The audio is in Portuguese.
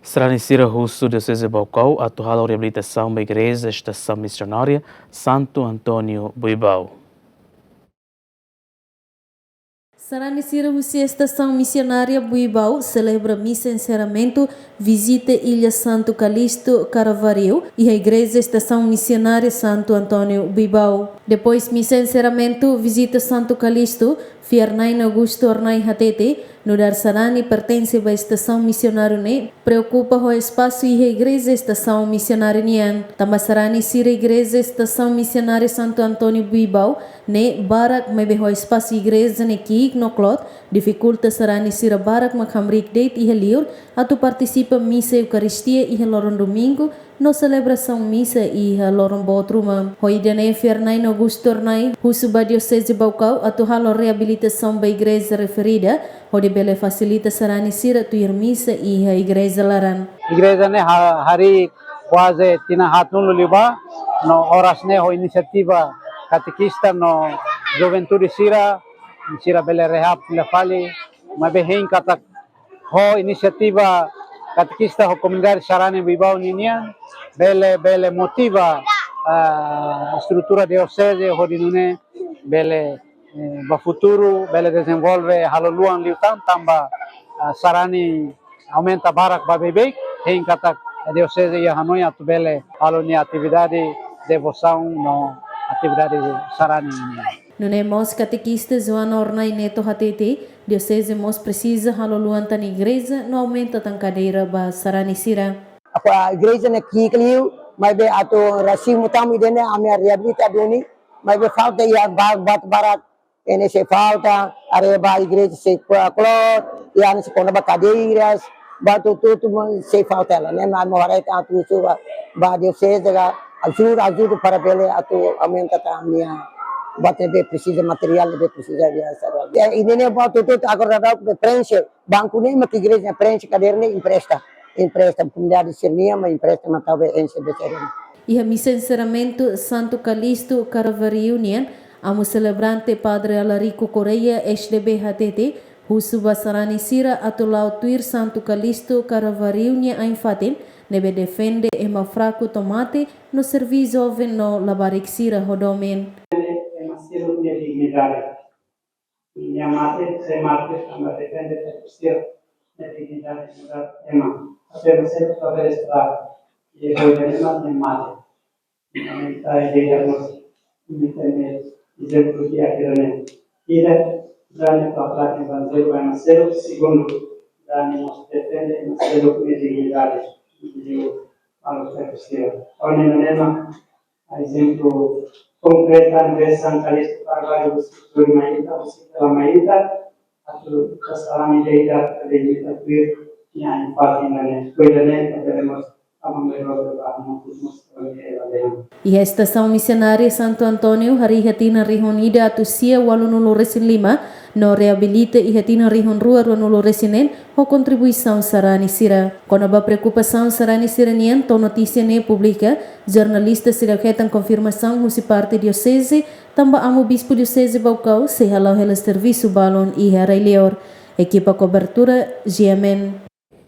Sranicira Russo, Diocese Baucau, atual reabilitação da Igreja Estação Missionária Santo Antônio Buibau. Sranicira Russo, Estação Missionária Buibau celebra missa encerramento, visita Ilha Santo Calixto Caravaggio e a Igreja Estação Missionária Santo Antônio Buibau. Depois missa encerramento, visita Santo Calixto, Fiernain Augusto Ornai Hatete, no Dar Sarani pertence à Estação Missionária ne preocupa o espaço e a Igreja Estação Missionária nian. Também Sarani sira Igreja Estação Missionária Santo Antônio Buibau ne barak mebe o espaço igreja ne ki no clot dificulta Sarani sira barak makamrik date e liur atu participa missa Eucaristia e loron domingo no celebração missa e loron botruma. Hoidane Fiernain Augusto Ornai Husuba Diocese Baucau atu halo reabilitação da igreja referida onde bele facilita Sarani sira tuir missa e a igreja laran. Igreja ne hari quase tina hatun luliba no horas ne ho iniciativa catequista no juventude sira bele rehab la fali mabe hein kata ho iniciativa catequista ho comunidade Sarani Buibau ninia bele motiva a estrutura diocese ho dinune bele ba futuro bele desenvolve haloluan liutan tamba Sarani aumenta barak ba bebek hein kata diocese ya Hanoi atu bele halonia atividade devoção no atividade Sarani No nemos catequista Joana Ornai Neto Hatete, diocese mos precisa haloluan tan igreja no aumenta tan cadeira ba Sarani sira. A igreja ne kikliu mai be ato rasimu tamu dene ame reabilita doni mai be falta ya bat barat ene se falta are ba igreja se clot e ane se conda cadeiras batu tudo se falta ela né mas morre atu suba ba diocese ga ajuda para bele atu aumenta ta minha bate be precisa material be precisa biasa e nene batu tudo agora dá preenche banco nem uma igreja preenche cadeira nem empresta comunidade sernia mas empresta na talvez enche de terreno. E a missa encerramento Santo Calixto Caravaggio nian amo celebrante Padre Alarico Correia SDB HTT Husuba Sarani sira atulau tuir Santo Calixto Caravaggio nia ainfaten nebe defende ema fraco tomate no serviço oven no labarik sira hodomen. Silo de dignidade. Minha mãe se mate também defende a silo de dignidade da ema. Apenas sempre para estar e eu já não mate. Não está digamos entender exemplo que aqui né. Ira dane para evangelho vai nascer segundo dane nos defende a silo de dignidade. Digo algo que silo. Olha no exemplo concreta de San Calixto Caravaggio suri maita usita maita atau kesalahan ida dari takbir yang paling kuidane teremos amangero E a Estação Missionária Santo Antônio hari hatina rihon ida atusia walunulo resin 5 no reabilita e hatina rihon rua walunulo resinen ho contribuição Sarani sira. Quando a preocupação Sarani sira nian to notícia ne publica jornalista sira ketan confirmação musi parte diocese tamba amo bispo diocese Baucau se halau hela serviço balon e hara lior. Equipa cobertura GMN.